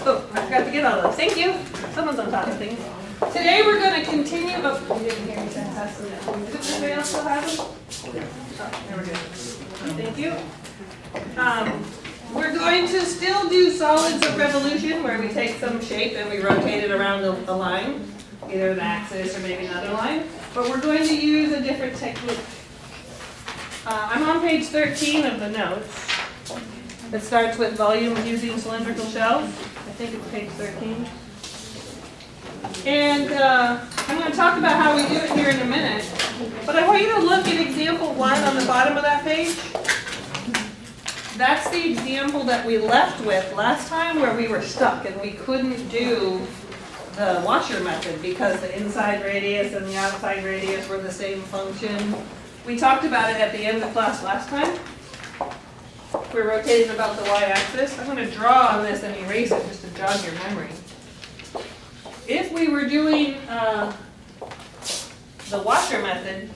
Oh, I forgot to get all those. Thank you. Someone's on top of things. Today we're going to continue. Oh, you didn't hear me say pass them down. Does anybody else still have them? Oh, there we go. Thank you. We're going to still do solids of revolution, where we take some shape and we rotate it around a line, either an axis or maybe another line. But we're going to use a different technique. I'm on page 13 of the notes. It starts with volume using cylindrical shells. I think it's page 13. And I'm going to talk about how we do it here in a minute. But I want you to look at example 1 on the bottom of that page. That's the example that we left with last time, where we were stuck and we couldn't do the washer method because the inside radius and the outside radius were the same function. We talked about it at the end of class last time. We're rotating about the y-axis. I'm going to draw on this and erase it just to jog your memory. If we were doing the washer method,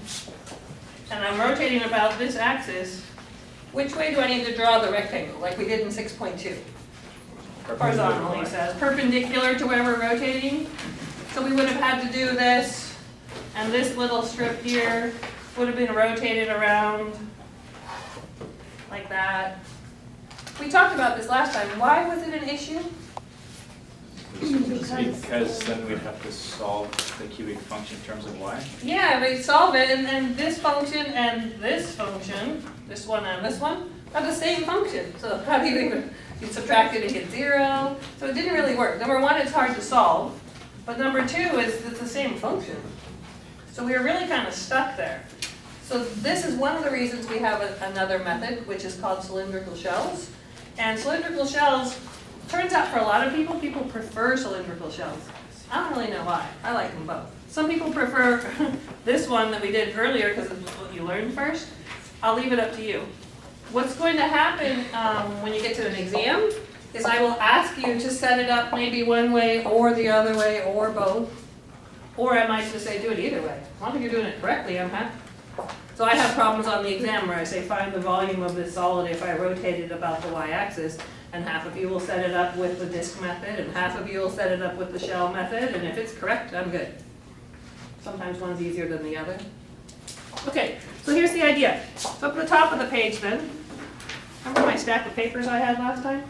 and I'm rotating about this axis, which way do I need to draw the rectangle, like we did in 6.2? Horizontally, it says, perpendicular to where we're rotating. So we would have had to do this, and this little strip here would have been rotated around like that. We talked about this last time. Why was it an issue? Because then we'd have to solve the cubic function in terms of y. Yeah, we solve it, and then this function and this function, this one and this one, are the same function. So how do you subtract it and get 0? So it didn't really work. Number 1, it's hard to solve. But number 2 is it's the same function. So we were really kind of stuck there. So this is one of the reasons we have another method, which is called cylindrical shells. And cylindrical shells, turns out for a lot of people, people prefer cylindrical shells. I don't really know why. I like them both. Some people prefer this one that we did earlier because it's what you learned first. I'll leave it up to you. What's going to happen when you get to an exam is I will ask you to set it up maybe one way or the other way or both. Or I might just say do it either way. As long as you're doing it correctly, I'm happy. So I have problems on the exam where I say find the volume of this solid if I rotate it about the y-axis, and half of you will set it up with the disk method, and half of you will set it up with the shell method, and if it's correct, I'm good. Sometimes one's easier than the other. Okay, so here's the idea. So up at the top of the page then, remember my stack of papers I had last time?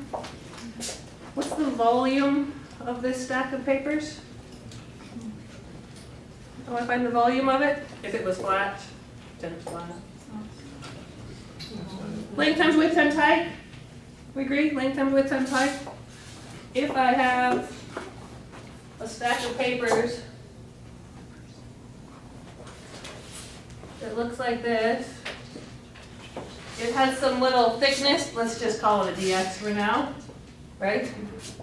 What's the volume of this stack of papers? I want to find the volume of it. If it was flat, then it's flat. Length times width times height. We agree? Length times width times height. If I have a stack of papers that looks like this, it has some little thickness. Let's just call it a dx for now, right?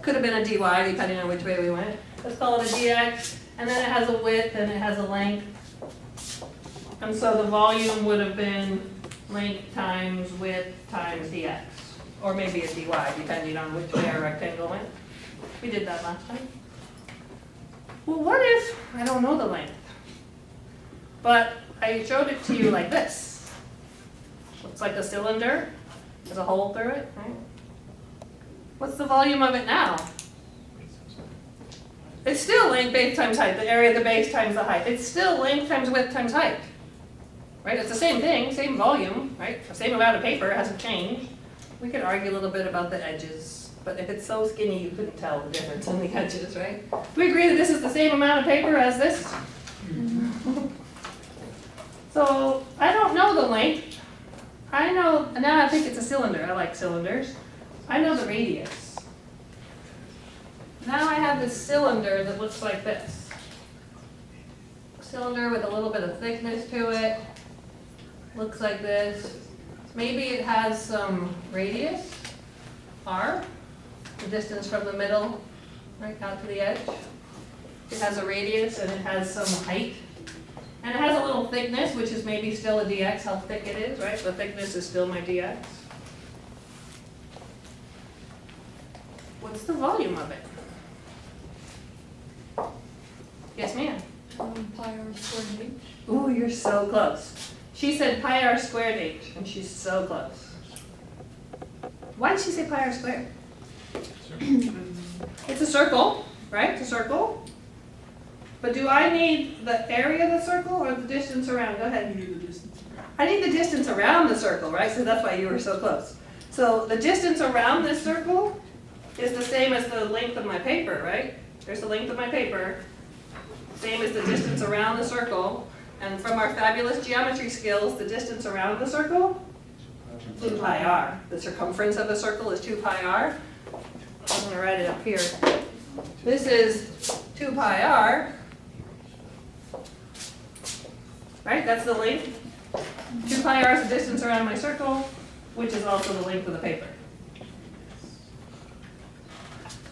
Could have been a dy depending on which way we went. Let's call it a dx. And then it has a width and it has a length. And so the volume would have been length times width times dx. Or maybe a dy, depending on which way our rectangle went. We did that last time. Well, what if I don't know the length? But I showed it to you like this. Looks like a cylinder. There's a hole through it, right? What's the volume of it now? It's still length base times height, the area of the base times the height. It's still length times width times height. Right? It's the same thing, same volume, right? The same amount of paper, it hasn't changed. We could argue a little bit about the edges, but if it's so skinny you couldn't tell the difference in the edges, right? Do we agree that this is the same amount of paper as this? So I don't know the length. I know, now I think it's a cylinder. I like cylinders. I know the radius. Now I have this cylinder that looks like this. Cylinder with a little bit of thickness to it. Looks like this. Maybe it has some radius, r, the distance from the middle, right out to the edge. It has a radius and it has some height. And it has a little thickness, which is maybe still a dx, how thick it is, right? The thickness is still my dx. What's the volume of it? Yes, ma'am? Pi r squared h. Ooh, you're so close. She said pi r squared h, and she's so close. Why did she say pi r squared? It's a circle, right? It's a circle. But do I need the area of the circle or the distance around? Go ahead. You need the distance. I need the distance around the circle, right? So that's why you were so close. So the distance around this circle is the same as the length of my paper, right? There's the length of my paper, same as the distance around the circle. And from our fabulous geometry skills, the distance around the circle, 2 pi r. The circumference of the circle is 2 pi r. I'm going to write it up here. This is 2 pi r, right? That's the length. 2 pi r is the distance around my circle, which is also the length of the paper.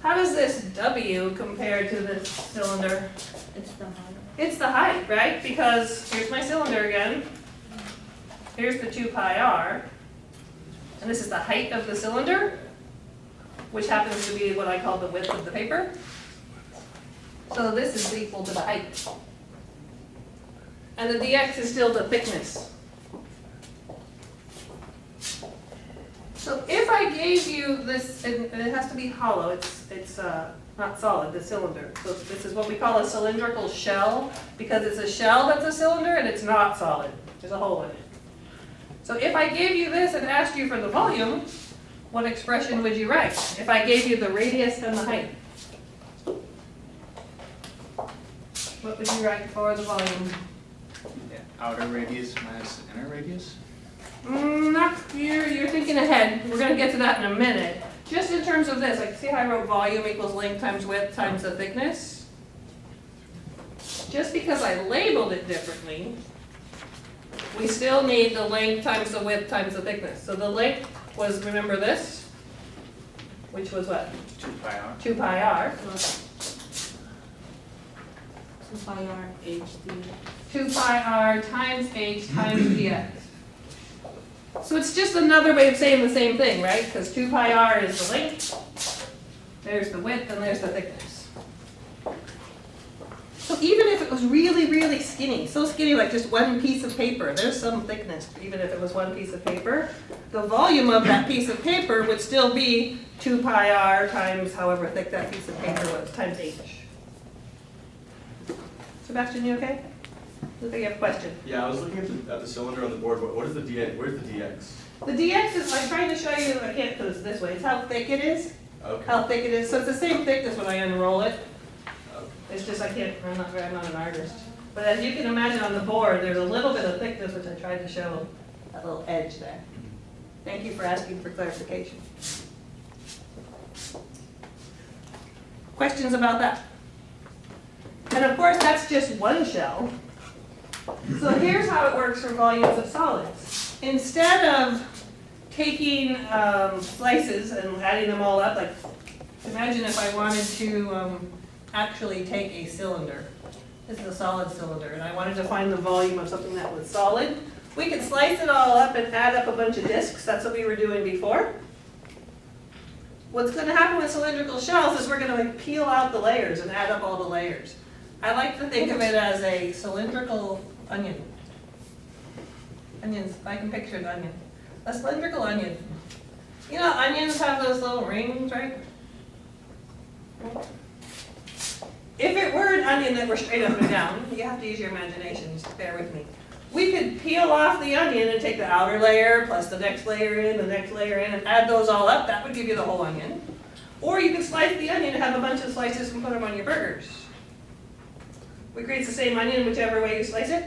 How does this W compare to this cylinder? It's the height. It's the height, right? Because here's my cylinder again. Here's the 2 pi r. And this is the height of the cylinder, which happens to be what I call the width of the paper. So this is equal to the height. And the dx is still the thickness. So if I gave you this, and it has to be hollow, it's not solid, the cylinder. So this is what we call a cylindrical shell, because it's a shell that's a cylinder and it's not solid. There's a hole in it. So if I gave you this and asked you for the volume, what expression would you write? If I gave you the radius and the height, what would you write for the volume? Yeah, outer radius minus inner radius? Not you're thinking ahead. We're going to get to that in a minute. Just in terms of this, like see how I wrote volume equals length times width times the thickness? Just because I labeled it differently, we still need the length times the width times the thickness. So the length was, remember this? Which was what? 2 pi r. 2 pi r. Plus 2 pi r h d. 2 pi r times h times dx. So it's just another way of saying the same thing, right? Because 2 pi r is the length, there's the width, and there's the thickness. So even if it was really, really skinny, so skinny like just one piece of paper, there's some thickness, even if it was one piece of paper, the volume of that piece of paper would still be 2 pi r times however thick that piece of paper was, times h. Sebastian, you okay? Look like you have a question. Yeah, I was looking at the cylinder on the board. What is the dx? Where's the dx? The dx is, I'm trying to show you, I can't put it this way, it's how thick it is. Okay. How thick it is, so it's the same thickness when I unroll it. Okay. It's just I'm not an artist. But as you can imagine on the board, there's a little bit of thickness, which I tried to show that little edge there. Thank you for asking for clarification. Questions about that? And of course, that's just one shell. So here's how it works for volumes of solids. Instead of taking slices and adding them all up, like imagine if I wanted to actually take a cylinder. This is a solid cylinder, and I wanted to find the volume of something that was solid. We could slice it all up and add up a bunch of discs. That's what we were doing before. What's going to happen with cylindrical shells is we're going to peel out the layers and add up all the layers. I like to think of it as a cylindrical onion. Onions, I can picture an onion. A cylindrical onion. You know, onions have those little rings, right? If it were an onion that were straight up and down, you have to use your imagination, just bear with me. We could peel off the onion and take the outer layer, plus the next layer in, the next layer in, and add those all up. That would give you the whole onion. Or you could slice the onion and have a bunch of slices and put them on your burgers. We create the same onion whichever way you slice it.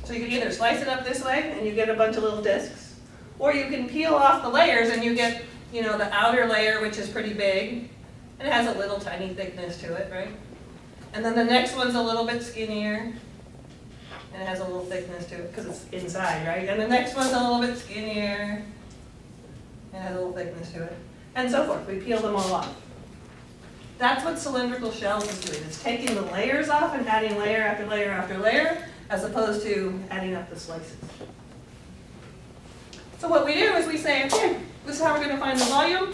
So you can either slice it up this way and you get a bunch of little discs, or you can peel off the layers and you get, you know, the outer layer, which is pretty big, and it has a little tiny thickness to it, right? And then the next one's a little bit skinnier, and it has a little thickness to it because it's inside, right? And the next one's a little bit skinnier, and it has a little thickness to it, and so forth. We peel them all off. That's what cylindrical shells is doing. It's taking the layers off and adding layer after layer after layer, as opposed to adding up the slices. So what we do is we say, okay, this is how we're going to find the volume.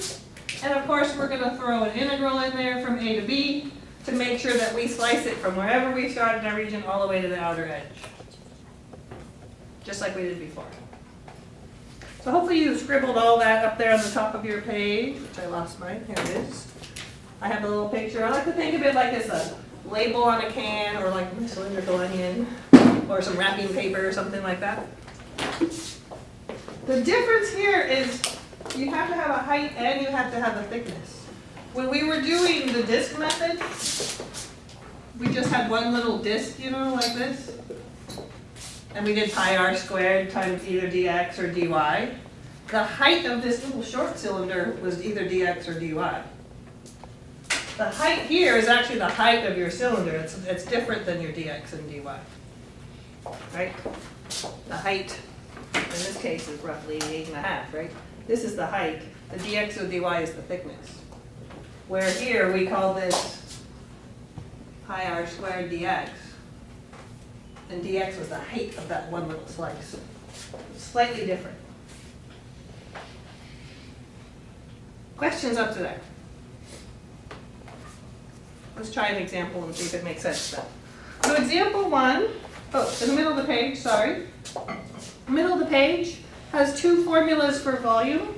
And of course, we're going to throw an integral in there from A to B to make sure that we slice it from wherever we started in our region all the way to the outer edge. Just like we did before. So hopefully you scribbled all that up there on the top of your page, which I lost mine. Here it is. I have a little picture. I like to think of it like it's a label on a can or like a cylindrical onion or some wrapping paper or something like that. The difference here is you have to have a height and you have to have a thickness. When we were doing the disk method, we just had one little disk, you know, like this. And we did pi r squared times either dx or dy. The height of this little short cylinder was either dx or dy. The height here is actually the height of your cylinder. It's different than your dx and dy. Right? The height, in this case, is roughly 8.5, right? This is the height. The dx or dy is the thickness. Where here we call this pi r squared dx. And dx was the height of that one little slice. Slightly different. Questions up to there? Let's try an example and see if it makes sense then. So example 1, in the middle of the page, sorry. Middle of the page has two formulas for volume.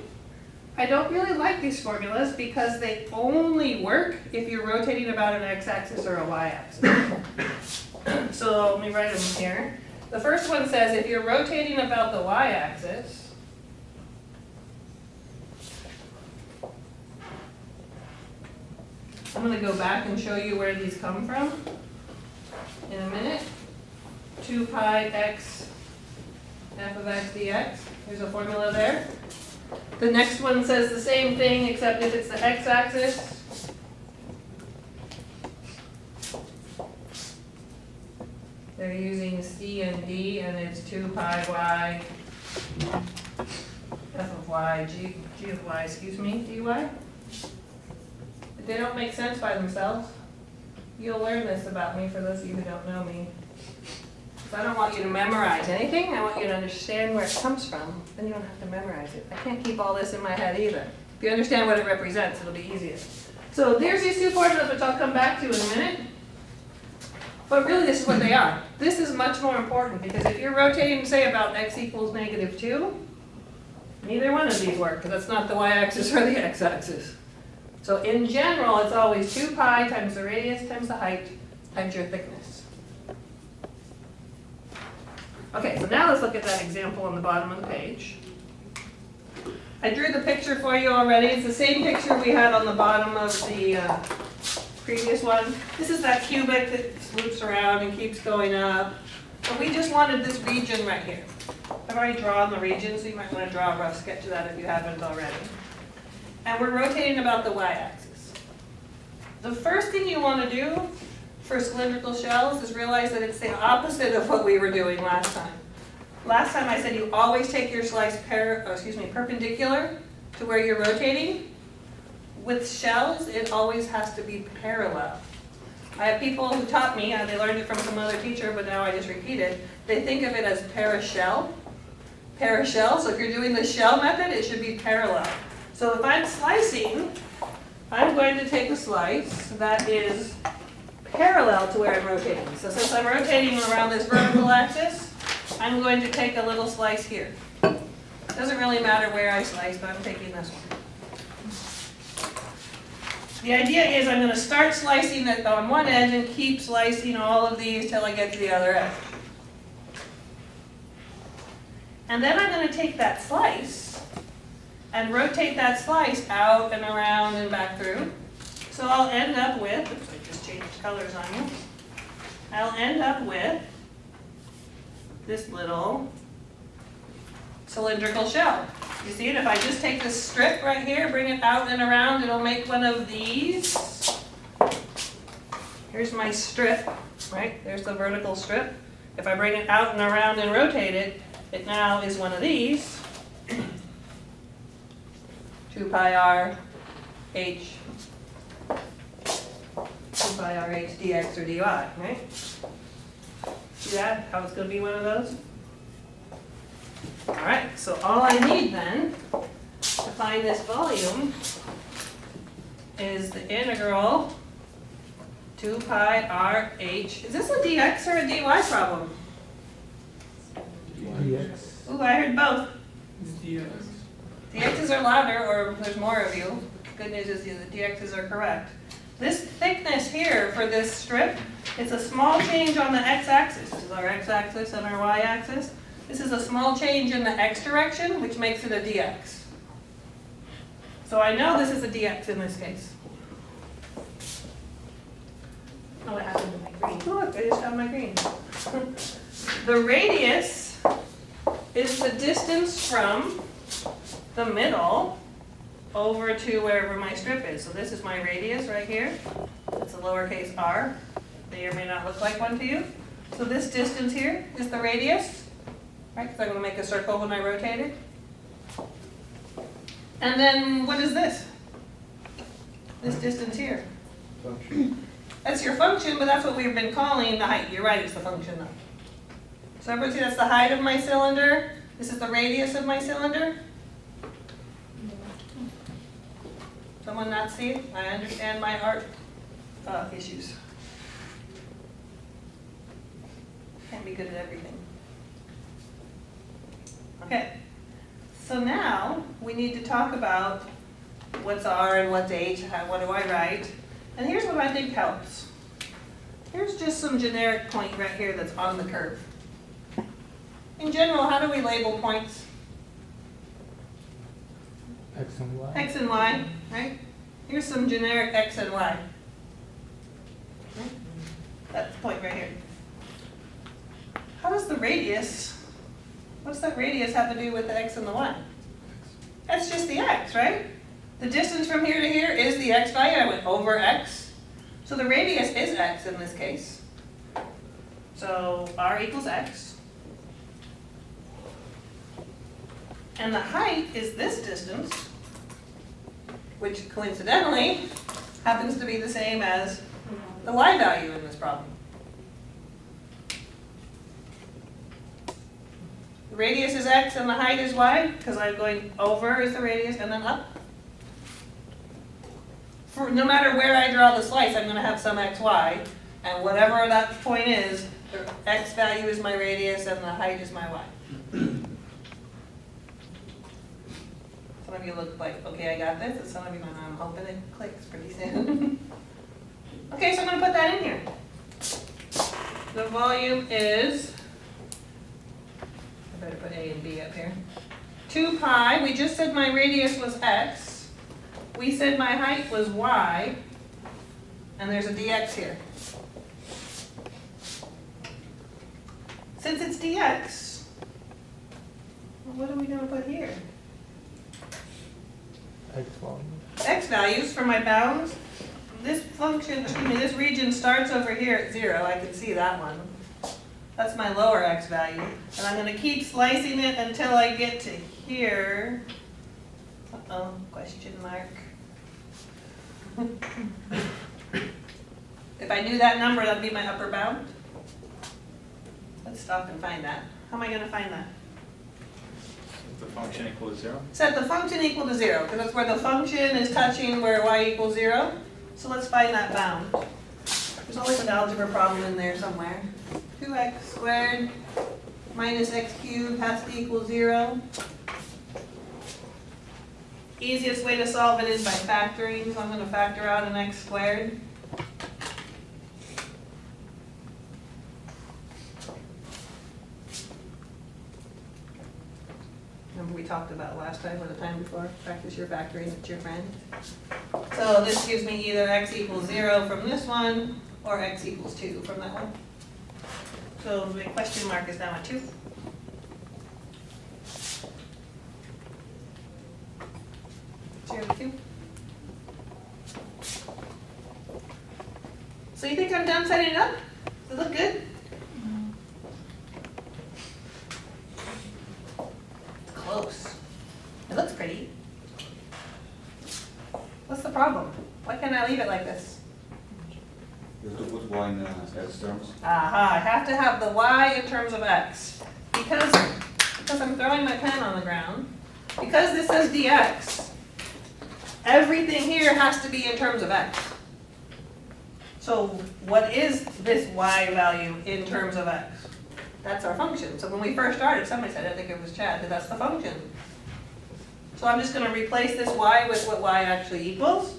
I don't really like these formulas because they only work if you're rotating about an x-axis or a y-axis. So let me write them here. The first one says if you're rotating about the y-axis, I'm going to go back and show you where these come from in a minute. 2 pi x f of x dx. There's a formula there. The next one says the same thing except if it's the x-axis. They're using C and D and it's 2 pi y f of y g of y, excuse me, dy. They don't make sense by themselves. You'll learn this about me for those of you who don't know me. So I don't want you to memorize anything. I want you to understand where it comes from. Then you don't have to memorize it. I can't keep all this in my head either. If you understand what it represents, it'll be easiest. So there's these two formulas, which I'll come back to in a minute. But really, this is what they are. This is much more important because if you're rotating, say, about x equals -2, neither one of these work because that's not the y-axis or the x-axis. So in general, it's always 2 pi times the radius times the height times your thickness. Okay, so now let's look at that example on the bottom of the page. I drew the picture for you already. It's the same picture we had on the bottom of the previous one. This is that cubic that loops around and keeps going up. But we just wanted this region right here. I've already drawn the region, so you might want to draw a rough sketch of that if you haven't already. And we're rotating about the y-axis. The first thing you want to do for cylindrical shells is realize that it's the opposite of what we were doing last time. Last time I said you always take your slice perpendicular to where you're rotating. With shells, it always has to be parallel. I have people who taught me, they learned it from some other teacher, but now I just repeat it. They think of it as parashell. Parashell, so if you're doing the shell method, it should be parallel. So if I'm slicing, I'm going to take a slice that is parallel to where I'm rotating. So since I'm rotating around this vertical axis, I'm going to take a little slice here. Doesn't really matter where I slice, but I'm taking this one. The idea is I'm going to start slicing it on one edge and keep slicing all of these till I get to the other edge. And then I'm going to take that slice and rotate that slice out and around and back through. So I'll end up with, oops, I just changed colors on you. I'll end up with this little cylindrical shell. You see it? If I just take this strip right here, bring it out and around, it'll make one of these. Here's my strip, right? There's the vertical strip. If I bring it out and around and rotate it, it now is one of these. 2 pi r h 2 pi r h dx or dy, right? See that? How it's going to be one of those? All right, so all I need then to find this volume is the integral 2 pi r h. Is this a dx or a dy problem? dx. Ooh, I heard both. It's dx. The x's are louder, or there's more of you. Good news is the dx's are correct. This thickness here for this strip, it's a small change on the x-axis. This is our x-axis and our y-axis. This is a small change in the x direction, which makes it a dx. So I know this is a dx in this case. Oh, what happened to my green? Look, I just got my green. The radius is the distance from the middle over to wherever my strip is. So this is my radius right here. It's a lowercase r. May or may not look like one to you. So this distance here is the radius, right? Because I'm going to make a circle when I rotate it. And then what is this? This distance here. That's your function, but that's what we've been calling the height. You're right, it's the function though. So everybody see that's the height of my cylinder. This is the radius of my cylinder. Someone not see it? I understand my art issues. Can't be good at everything. Okay, so now we need to talk about what's R and what's H, what do I write? And here's what I think helps. Here's just some generic point right here that's on the curve. In general, how do we label points? X and Y. X and Y, right? Here's some generic X and Y. Okay? That's the point right here. How does the radius, what's that radius have to do with the X and the Y? That's just the X, right? The distance from here to here is the X value. I went over X. So the radius is X in this case. So R equals X. And the height is this distance, which coincidentally happens to be the same as the Y value in this problem. The radius is X and the height is Y, because I'm going over is the radius and then up. For no matter where I draw the slice, I'm going to have some XY, and whatever that point is, the X value is my radius and the height is my Y. Some of you look like, okay, I got this, and some of you might not. I'm hoping it clicks pretty soon. Okay, so I'm going to put that in here. The volume is, I better put A and B up here. 2 pi, we just said my radius was X. We said my height was Y, and there's a dx here. Since it's dx, well, what are we going to put here? X volume. X values for my bounds. This function, excuse me, this region starts over here at 0. I can see that one. That's my lower X value. And I'm going to keep slicing it until I get to here. Uh-oh, question mark. If I knew that number, that'd be my upper bound. Let's stop and find that. How am I going to find that? The function equals 0. Set the function equal to 0, because that's where the function is touching where y equals 0. So let's find that bound. There's always an algebra problem in there somewhere. 2x squared minus x cubed has to equal 0. Easiest way to solve it is by factoring, so I'm going to factor out an x squared. Remember we talked about last time or the time before, practice your factoring with your friend. So this gives me either x equals 0 from this one, or x equals 2 from that one. So the question mark is now at 2. 0 to 2. So you think I'm done setting it up? Does it look good? It's close. It looks pretty. What's the problem? Why can't I leave it like this? You have to put y in x terms. Aha, I have to have the y in terms of x. Because I'm throwing my pen on the ground, because this says dx, everything here has to be in terms of x. So what is this y value in terms of x? That's our function. So when we first started, somebody said, I think it was Chad, that that's the function. So I'm just going to replace this y with what y actually equals.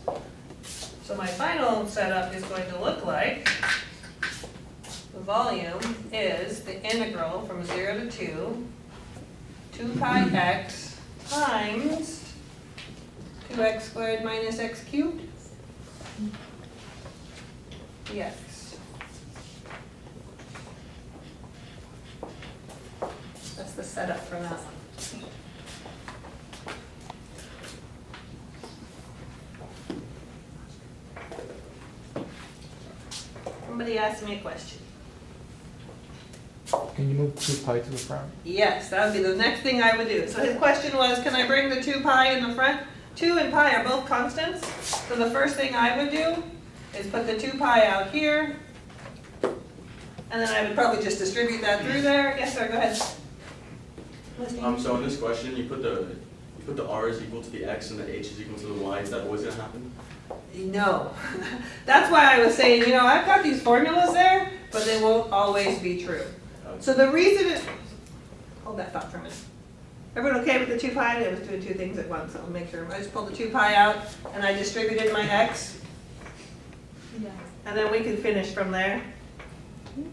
So my final setup is going to look like the volume is the integral from 0 to 2 pi x times 2x squared minus x cubed dx. That's the setup for that one. Somebody asked me a question. Can you move 2 pi to the front? Yes, that would be the next thing I would do. So his question was, can I bring the 2 pi in the front? 2 and pi are both constants. So the first thing I would do is put the 2 pi out here. And then I would probably just distribute that through there. Yes, sir, go ahead. So in this question, you put the r is equal to the x and the h is equal to the y. Is that always gonna happen? No. That's why I was saying, I've got these formulas there, but they won't always be true. So the reason it, hold that thought for a minute. Everyone okay with the 2 pi? I was doing two things at once, so I'll make sure. I just pulled the 2 pi out and I distributed my x. Yeah. And then we can finish from there.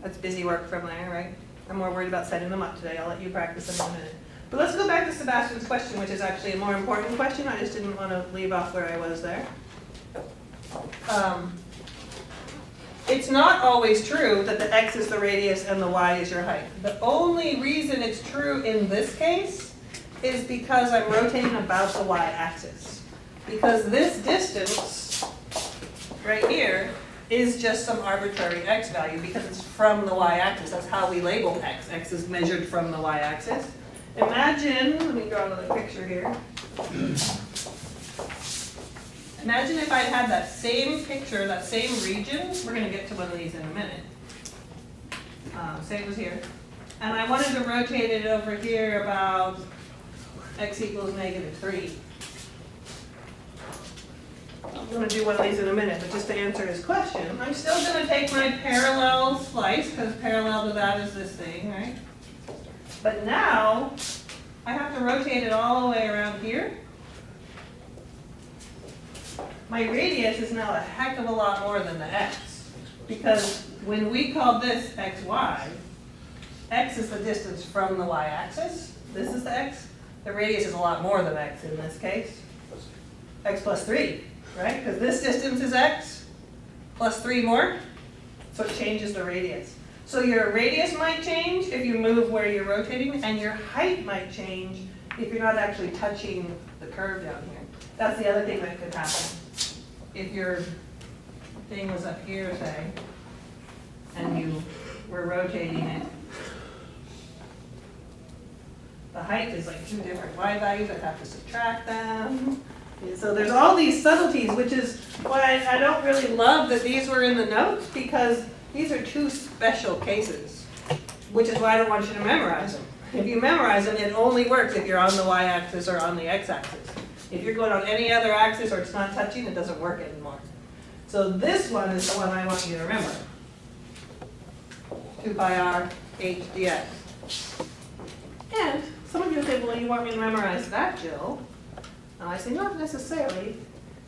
That's busy work from there, right? I'm more worried about setting them up today. I'll let you practice them in a minute. But let's go back to Sebastian's question, which is actually a more important question. I just didn't want to leave off where I was there. It's not always true that the x is the radius and the y is your height. The only reason it's true in this case is because I'm rotating about the y-axis. Because this distance right here is just some arbitrary x value because it's from the y-axis. That's how we label x. X is measured from the y-axis. Imagine, let me draw another picture here. Imagine if I'd had that same picture, that same region. We're going to get to one of these in a minute. Say it was here. And I wanted to rotate it over here about x equals -3. I'm going to do one of these in a minute, but just to answer his question, I'm still going to take my parallel slice, because parallel to that is this thing, right? But now, I have to rotate it all the way around here. My radius is now a heck of a lot more than the x, because when we call this xy, x is the distance from the y-axis. This is the x. The radius is a lot more than x in this case. X plus 3, right? Because this distance is x plus 3 more, so it changes the radius. So your radius might change if you move where you're rotating, and your height might change if you're not actually touching the curve down here. That's the other thing that could happen. If your thing was up here, say, and you were rotating it, the height is like 2 different y values. I'd have to subtract them. So there's all these subtleties, which is why I don't really love that these were in the notes, because these are 2 special cases, which is why I don't want you to memorize them. If you memorize them, it only works if you're on the y-axis or on the x-axis. If you're going on any other axis or it's not touching, it doesn't work anymore. So this one is the one I want you to remember. 2 pi r h dx. And some of you say, well, you want me to memorize that, Jill? And I say, not necessarily,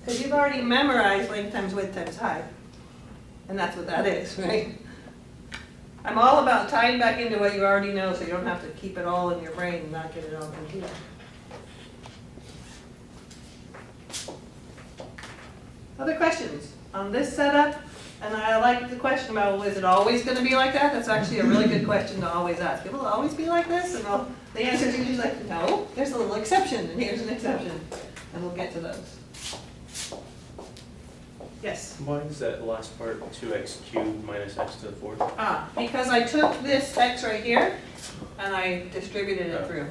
because you've already memorized length times width times height. And that's what that is, right? I'm all about tying back into what you already know so you don't have to keep it all in your brain and not get it on computer. Other questions on this setup? And I like the question about, well, is it always going to be like that? That's actually a really good question to always ask. It will always be like this? And the answer is usually like, no, there's a little exception, and here's an exception. And we'll get to those. Yes? Why is that last part 2x cubed minus x to the 4th? Because I took this x right here, and I distributed it through.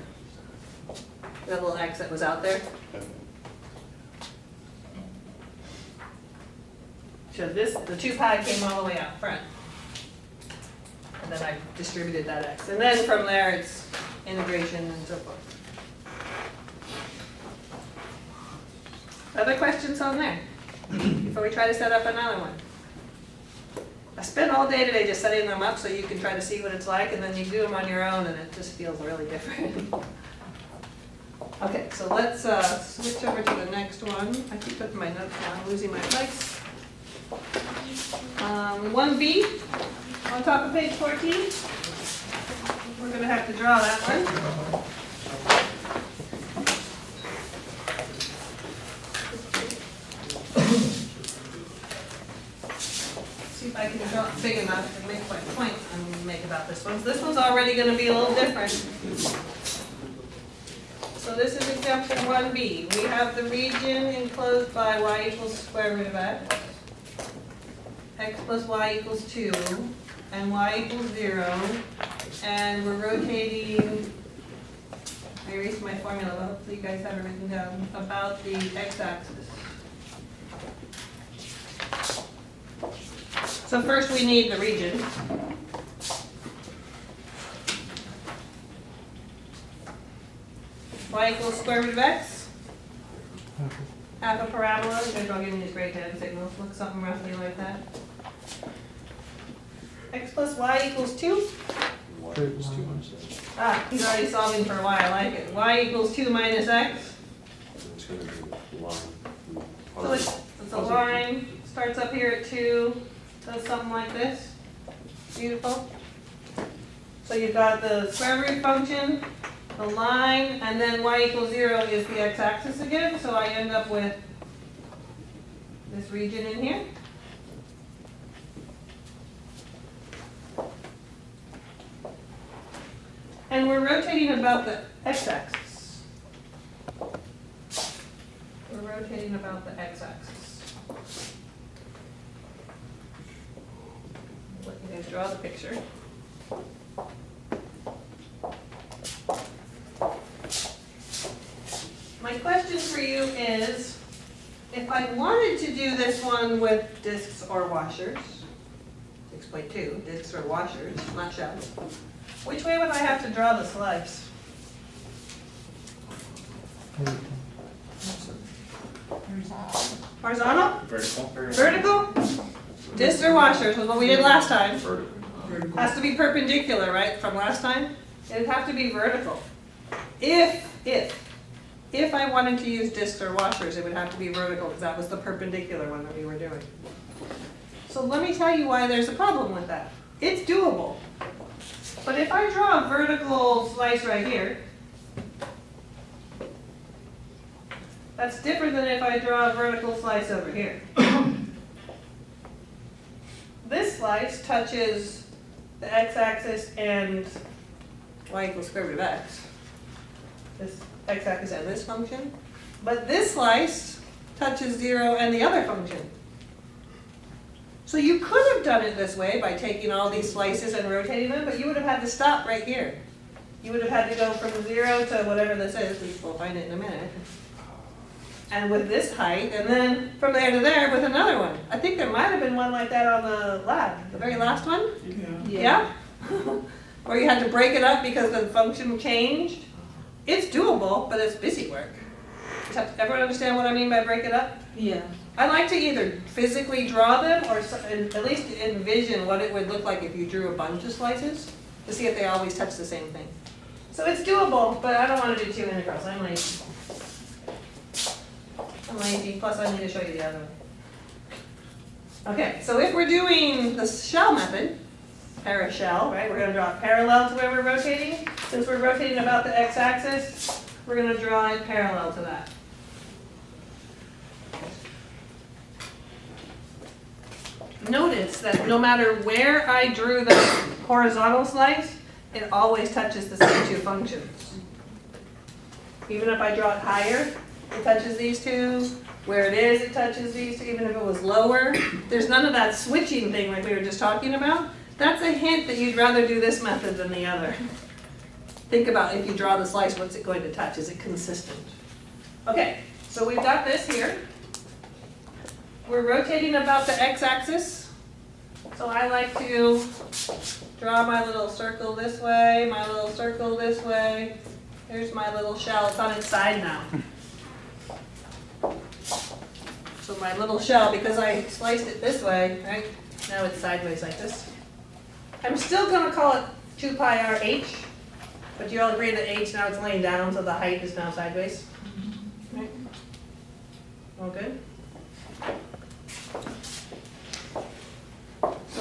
The little x that was out there. Okay. So this, the 2 pi came all the way out front. And then I distributed that x. And then from there, it's integration and so forth. Other questions on there? Before we try to set up another one. I spent all day today just setting them up so you can try to see what it's like, and then you do them on your own and it just feels really different. Okay, so let's switch over to the next one. I keep putting my notes down, losing my place. 1B, on top of page 14. We're gonna have to draw that one. See if I can draw it big enough to make my point I'm gonna make about this one. This one's already gonna be a little different. So this is example 1B. We have the region enclosed by y equals square root of x plus y equals 2, and y equals 0, and we're rotating, I erased my formula, but hopefully you guys have it written down, about the x-axis. So first we need the region. Y equals square root of x, half a parabola. You guys are all giving me these great hand signals. Look something roughly like that. X plus y equals 2. Ah, he's already solving for y. I like it. Y equals 2 minus x. It's gonna be line. So it's a line. Starts up here at 2. Does something like this. Beautiful. So you've got the square root function, the line, and then y equals 0 is the x-axis again, so I end up with this region in here. And we're rotating about the x-axis. We're rotating about the x-axis. Let you guys draw the picture. My question for you is, if I wanted to do this one with discs or washers, 6.2, discs or washers, not shells, which way would I have to draw the slice? Horizontal? Vertical. Vertical? Discs or washers was what we did last time. Vertical. Has to be perpendicular, right, from last time? It'd have to be vertical. If I wanted to use discs or washers, it would have to be vertical, because that was the perpendicular one that we were doing. So let me tell you why there's a problem with that. It's doable. But if I draw a vertical slice right here, that's different than if I draw a vertical slice over here. This slice touches the x-axis and y equals square root of x. This x-axis and this function. But this slice touches 0 and the other function. So you could have done it this way by taking all these slices and rotating them, but you would have had to stop right here. You would have had to go from 0 to whatever this is, which we'll find it in a minute. And with this height, and then from there to there with another one. I think there might have been one like that on the lab, the very last one. Yeah? Where you had to break it up because the function changed. It's doable, but it's busy work. Everyone understand what I mean by break it up? Yeah. I like to either physically draw them or at least envision what it would look like if you drew a bunch of slices to see if they always touch the same thing. So it's doable, but I don't want to do 2 integrals. I'm lazy. Plus I need to show you the other one. Okay, so if we're doing the shell method, parashell, right, we're going to draw it parallel to where we're rotating. Since we're rotating about the x-axis, we're going to draw it parallel to that. Notice that no matter where I drew the horizontal slice, it always touches the same 2 functions. Even if I draw it higher, it touches these 2. Where it is, it touches these 2. Even if it was lower, there's none of that switching thing like we were just talking about. That's a hint that you'd rather do this method than the other. Think about if you draw the slice, what's it going to touch? Is it consistent? Okay, so we've got this here. We're rotating about the x-axis. So I like to draw my little circle this way, my little circle this way. Here's my little shell. It's on its side now. So my little shell, because I sliced it this way, right? Now it's sideways like this. I'm still going to call it 2 pi r h, but you all agree that h now it's laying down, so the height is now sideways. Right? All good?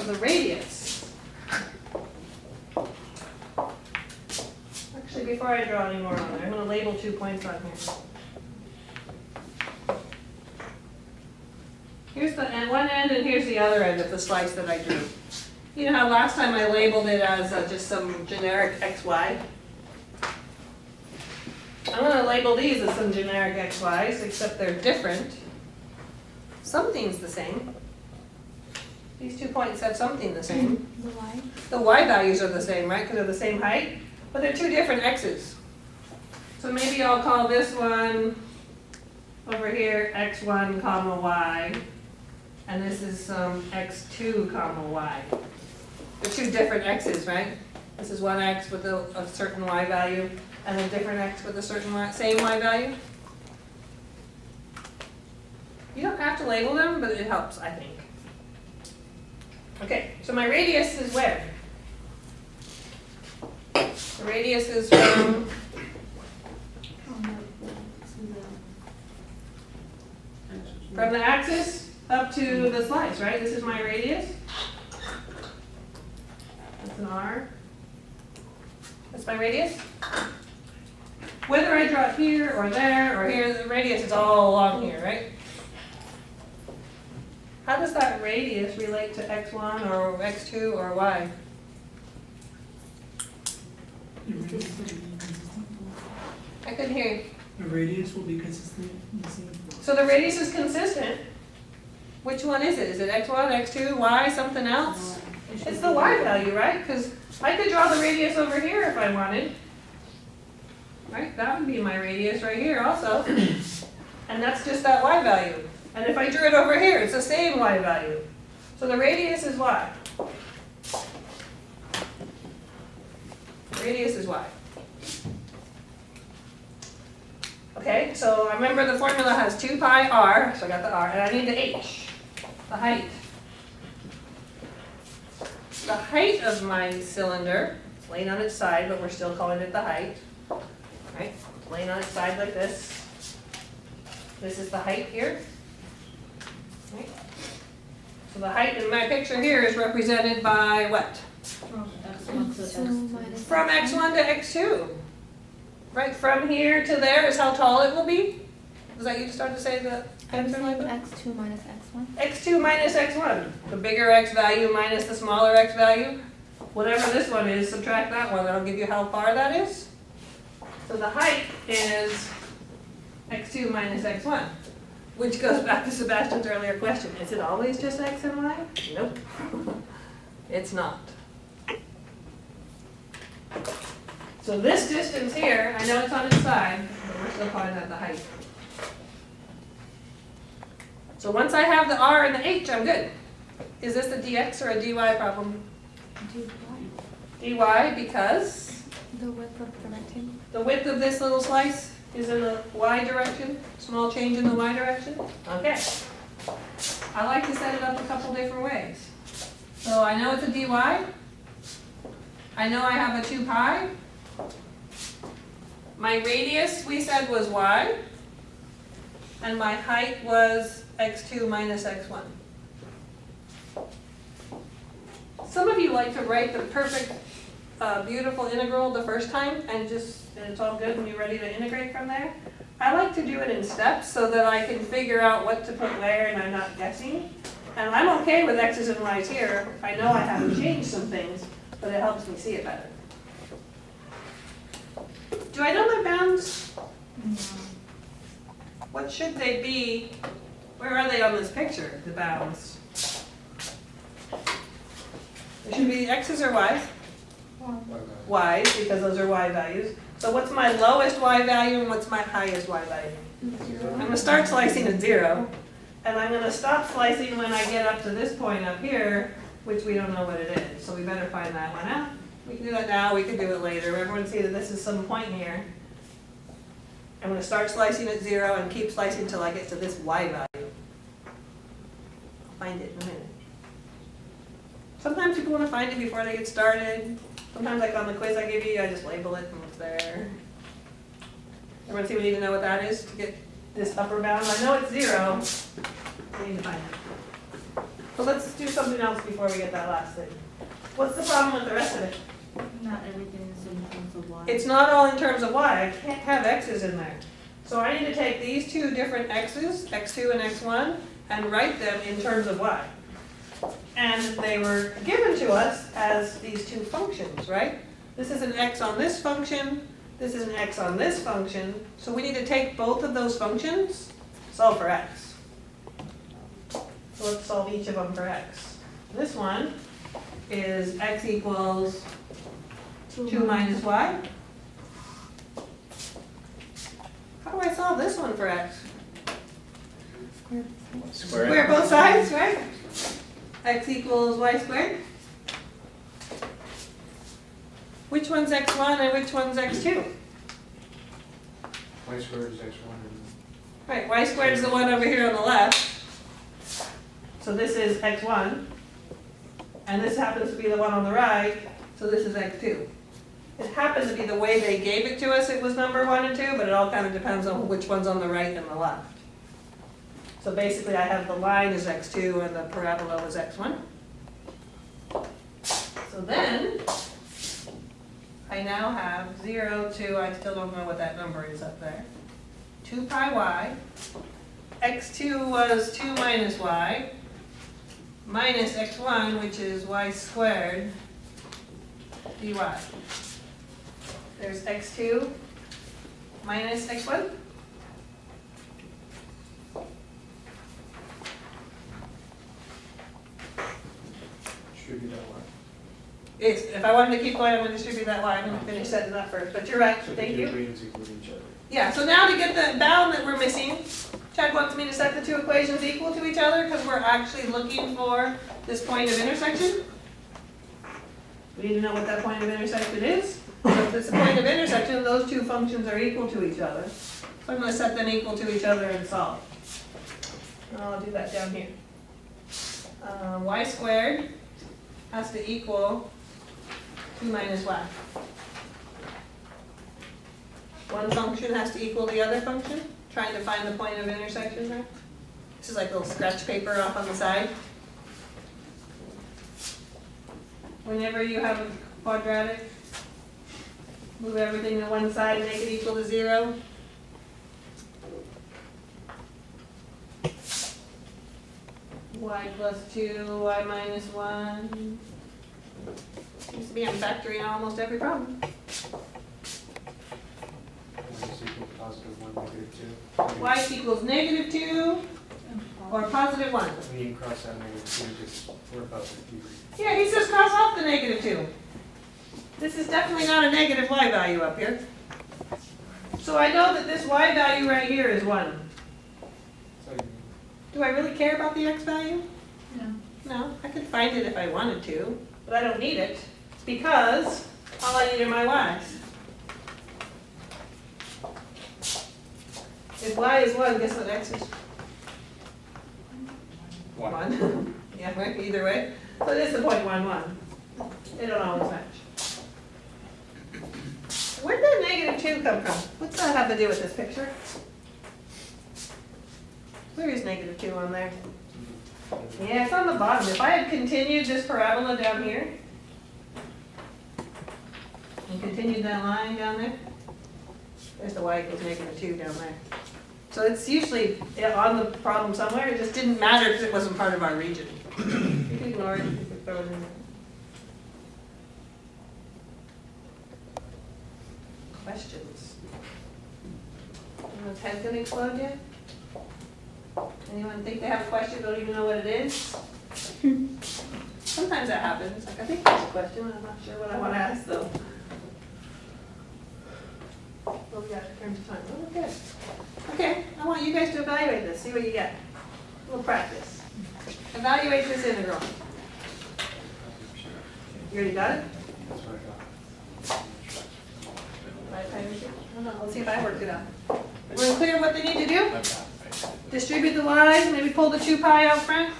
So the radius. Actually, before I draw any more on there, I'm gonna label 2 points on here. Here's the one end and here's the other end of the slice that I drew. You know how last time I labeled it as just some generic XY? I'm going to label these as some generic XYs, except they're different. Something's the same. These 2 points have something the same. The Y. The Y values are the same, right? Because they're the same height, but they're 2 different X's. So maybe I'll call this one over here X1 comma Y, and this is some X2 comma Y. They're 2 different X's, right? This is one X with a certain Y value, and a different X with a certain same Y value. You don't have to label them, but it helps, I think. Okay, so my radius is where? The radius is from, Oh, no. This is from the axis up to the slice, right? This is my radius. That's an R. That's my radius. Whether I draw it here or there or here, the radius is all along here, right? How does that radius relate to X1 or X2 or Y? I couldn't hear you. The radius will be consistent in the same. So the radius is consistent. Which one is it? Is it X1, X2, Y, something else? It's the Y value, right? Because I could draw the radius over here if I wanted. Right? That would be my radius right here also. And that's just that Y value. And if I drew it over here, it's the same Y value. So the radius is Y. Radius is Y. Okay, so I remember the formula has 2 pi r, so I got the r, and I need the h, the height. The height of my cylinder, it's laying on its side, but we're still calling it the height. Right? It's laying on its side like this. This is the height here. Right? So the height in my picture here is represented by what? From From x1 to x2. Right, from here to there is how tall it will be? Was that you started to say the answer like that? X2 minus X1. X2 minus x1. The bigger x value minus the smaller x value. Whatever this one is, subtract that one. That'll give you how far that is. So the height is x2 minus x1. Which goes back to Sebastian's earlier question. Is it always just x and y? Nope. It's not. So this distance here, I know it's on its side, but we're still calling that the height. So once I have the r and the h, I'm good. Is this a dx or a dy problem? dy. dy because The width of the rectangle. the width of this little slice is in the y direction, small change in the y direction. Okay. I like to set it up a couple different ways. So I know it's a dy. I know I have a 2 pi. My radius, we said, was y. And my height was x2 minus x1. Some of you like to write the perfect, beautiful integral the first time and it's all good and you're ready to integrate from there. I like to do it in steps so that I can figure out what to put where and I'm not guessing. And I'm okay with x's and y's here. I know I have to change some things, but it helps me see it better. Do I know my bounds? No. What should they be? Where are they on this picture, the bounds? They should be x's or y's? Y's, because those are y values. So what's my lowest y value and what's my highest y value? I'm going to start slicing at 0. And I'm going to stop slicing when I get up to this point up here, which we don't know what it is. So we better find that one out. We can do that now, we can do it later. Everyone see that this is some point here. I'm going to start slicing at 0 and keep slicing until I get to this y value. I'll find it in a minute. Sometimes people want to find it before they get started. Sometimes like on the quiz I give you, I just label it and it's there. Everyone see we need to know what that is to get this upper bound? I know it's 0. I need to find it. So let's do something else before we get that last thing. What's the problem with the rest of it? Not everything is in terms of y. It's not all in terms of y, I can't have x's in there. So I need to take these two different x's, x2 and x1, and write them in terms of y. And they were given to us as these two functions, right? This is an x on this function, this is an x on this function, so we need to take both of those functions, solve for x. So let's solve each of them for x. This one is x equals 2 minus y. How do I solve this one for x? Square Square it. both sides, right? X equals y squared. Which one's x1 and which one's x2? Y squared is x1. Right, y squared is the one over here on the left. So this is x1. And this happens to be the one on the right, so this is x2. It happens to be the way they gave it to us, it was number 1 and 2, but it all kind of depends on which one's on the right and the left. So basically I have the line is x2 and the parabola was x1. So then, I now have 0 to, I still don't know what that number is up there. 2 pi y, x2 was 2 minus y, minus x1, which is y squared dy. There's x2 minus x1. Distribute that y. If I wanted to keep going, I'm going to distribute that y. I'm going to finish setting that first, but you're right, So thank the you. equations equal to each other. Yeah, so now to get the bound that we're missing, Chad wants me to set the two equations equal to each other because we're actually looking for this point of intersection. We need to know what that point of intersection is. So if it's a point of intersection, those two functions are equal to each other. So I'm going to set them equal to each other and solve. And I'll do that down here. Y squared has to equal 2 minus y. One function has to equal the other function, trying to find the point of intersection there. This is like a little scratch paper off on the side. Whenever you have a quadratic, move everything to one side and make it equal to 0. Y plus 2, y minus 1. Seems to be I'm factoring almost every problem. Y is equal to positive 1, negative 2. Y equals negative 2 or positive 1. When you cross out negative 2, just work out the cube. Yeah, he says cross off the negative 2. This is definitely not a negative y value up here. So I know that this y value right here is 1. So you Do I really care about the x value? No. No, I could find it if I wanted to, but I don't need it because all I need are my y's. If y is 1, guess what x is? 1. Yeah, right, either way. So it is the point 1, 1. They don't always match. Where did that negative 2 come from? What's that have to do with this picture? Where is negative 2 on there? Yeah, it's on the bottom. If I had continued this parabola down here, and continued that line down there, there's the y equals negative 2 down there. So it's usually on the problem somewhere, it just didn't matter because it wasn't part of our region. You can ignore it, you can throw it in there. Questions? Anyone's head gonna explode yet? Anyone think they have a question, don't even know what it is? Sometimes that happens, like I think there's a question, I'm not sure what I wanna ask though. Oh, we got in terms of time, oh, good. Okay, I want you guys to evaluate this, see what you get. A little practice. Evaluate this integral. You already got it? That's what I got. Let's see if I worked it out. We're clear what they need to do? Distribute the y's, maybe pull the 2 pi out front.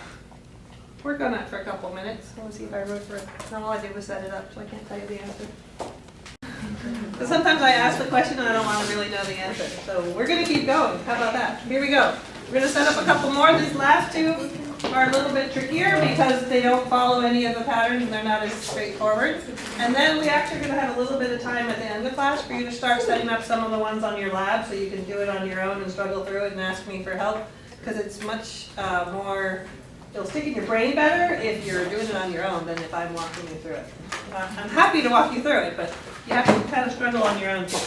Work on that for a couple minutes. Let's see if I wrote for it. No, all I did was set it up, so I can't tell you the answer. But sometimes I ask the question and I don't want to really know the answer. So we're going to keep going. How about that? Here we go. We're going to set up a couple more. These last two are a little bit trickier because they don't follow any of the patterns and they're not as straightforward. And then we actually are gonna have a little bit of time at the end of class for you to start setting up some of the ones on your lab so you can do it on your own and struggle through it and ask me for help. Because it's much more, it'll stick in your brain better if you're doing it on your own than if I'm walking you through it. I'm happy to walk you through it, but you have to kind of struggle on your own too.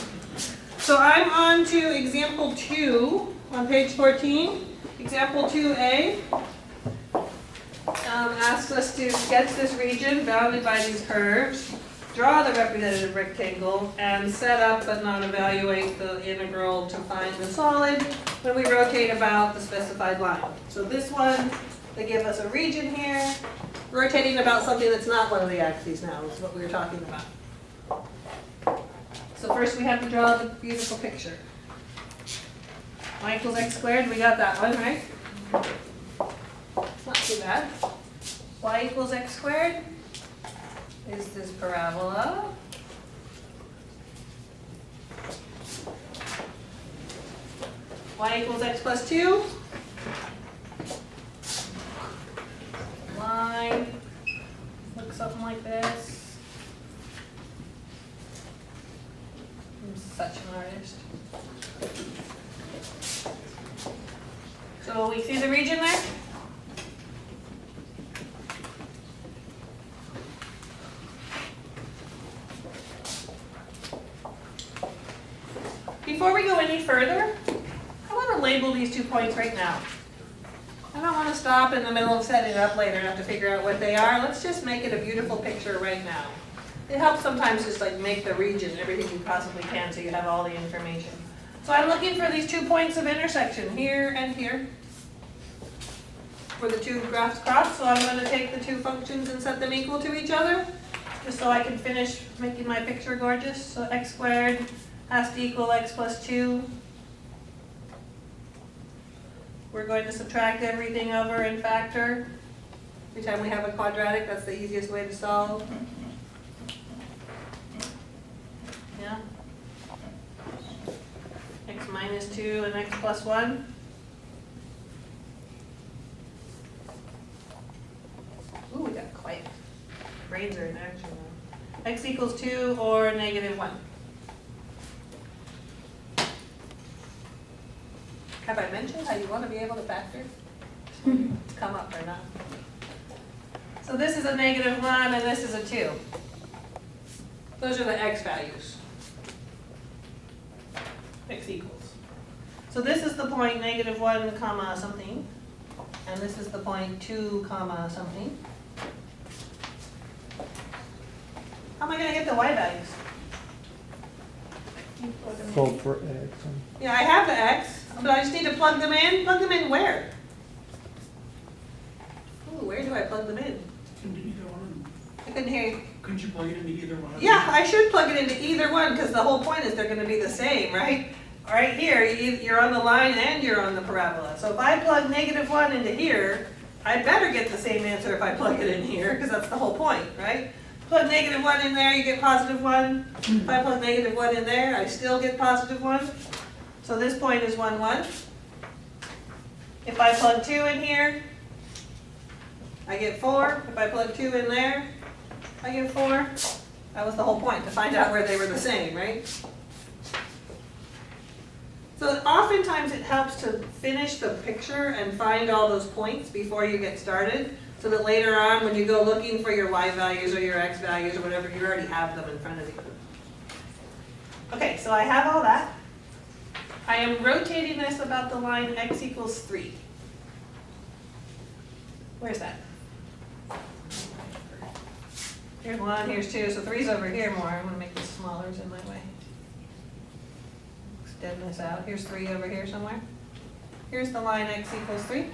So I'm on to example 2 on page 14. Example 2A asks us to sketch this region bounded by these curves, draw the representative rectangle, and set up but not evaluate the integral to find the solid when we rotate about the specified line. So this one, they give us a region here, rotating about something that's not one of the axes now, is what we were talking about. So first we have to draw the beautiful picture. Y equals x squared, we got that one, right? It's not too bad. Y equals x squared is this parabola. Y equals x plus 2. Line looks something like this. I'm such an artist. So we see the region there? Before we go any further, I want to label these 2 points right now. I don't want to stop in the middle of setting it up later and have to figure out what they are. Let's just make it a beautiful picture right now. It helps sometimes just like make the region everything you possibly can so you have all the information. So I'm looking for these 2 points of intersection, here and here, where the 2 graphs cross. So I'm going to take the 2 functions and set them equal to each other, just so I can finish making my picture gorgeous. So x squared has to equal x plus 2. We're going to subtract everything over and factor. Every time we have a quadratic, that's the easiest way to solve. Yeah. X minus 2 and x plus 1. Ooh, we got quiet. Brains are in action now. X equals 2 or negative 1. Have I mentioned how you want to be able to factor? It's come up or not. So this is a negative 1 and this is a 2. Those are the x values. X equals. So this is the point negative 1 comma something. And this is the point 2 comma something. How am I going to get the y values? Solve for x. Yeah, I have the x, but I just need to plug them in. Plug them in where? Ooh, where do I plug them in? Into either one. I couldn't hear you. Couldn't you plug it into either one? Yeah, I should plug it into either one because the whole point is they're going to be the same, right? Right here, you're on the line and you're on the parabola. So if I plug negative 1 into here, I better get the same answer if I plug it in here because that's the whole point, right? Plug negative 1 in there, you get positive 1. If I plug negative 1 in there, I still get positive 1. So this point is 1, 1. If I plug 2 in here, I get 4. If I plug 2 in there, I get 4. That was the whole point, to find out where they were the same, right? So oftentimes it helps to finish the picture and find all those points before you get started, so that later on when you go looking for your y values or your x values or whatever, you already have them in front of you. Okay, so I have all that. I am rotating this about the line x equals 3. Where's that? Here's 1, here's 2, so 3's over here more. I'm going to make this smaller, it's in my way. Extend this out. Here's 3 over here somewhere. Here's the line x equals 3.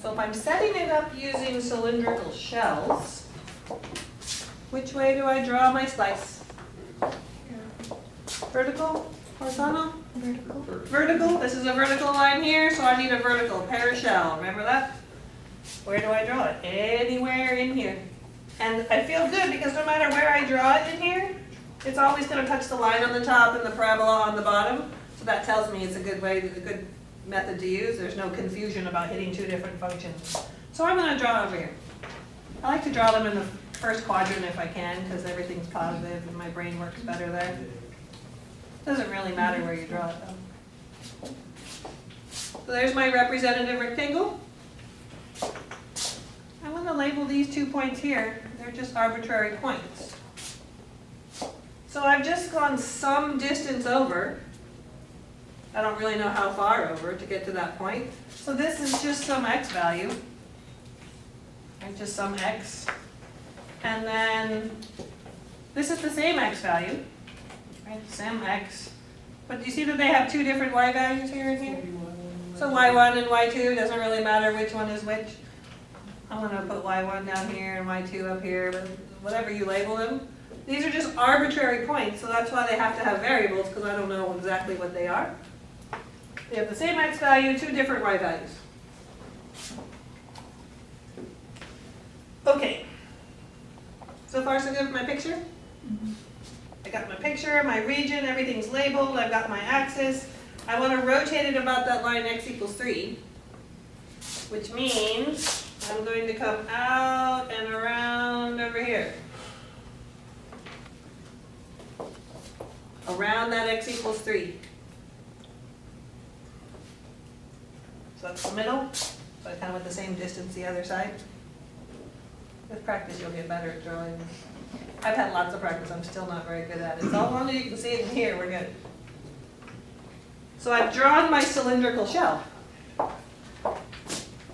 So if I'm setting it up using cylindrical shells, which way do I draw my slice? Vertical? Horizontal? Vertical. Vertical. This is a vertical line here, so I need a vertical parashell. Remember that? Where do I draw it? Anywhere in here. And I feel good because no matter where I draw it in here, it's always gonna touch the line on the top and the parabola on the bottom. So that tells me it's a good good method to use. There's no confusion about hitting two different functions. So I'm gonna draw over here. I like to draw them in the first quadrant if I can, because everything's positive and my brain works better there. Doesn't really matter where you draw it though. So there's my representative rectangle. I'm going to label these 2 points here. They're just arbitrary points. So I've just gone some distance over. I don't really know how far over to get to that point. So this is just some x value. And just some x. And then this is the same x value. Right, same x. But do you see that they have two different y values here and here? So y1 and y2, doesn't really matter which one is which. I'm going to put y1 down here and y2 up here, but whatever you label them. These are just arbitrary points, so that's why they have to have variables, because I don't know exactly what they are. They have the same x value, two different y values. Okay. So far so good with my picture? I got my picture, my region, everything's labeled, I've got my axis. I want to rotate it about that line x equals 3, which means I'm going to come out and around over here. Around that x equals 3. So that's the middle, so I kind of went the same distance the other side. With practice you'll get better at drawing. I've had lots of practice, I'm still not very good at it. So long as you can see it in here, we're good. So I've drawn my cylindrical shell.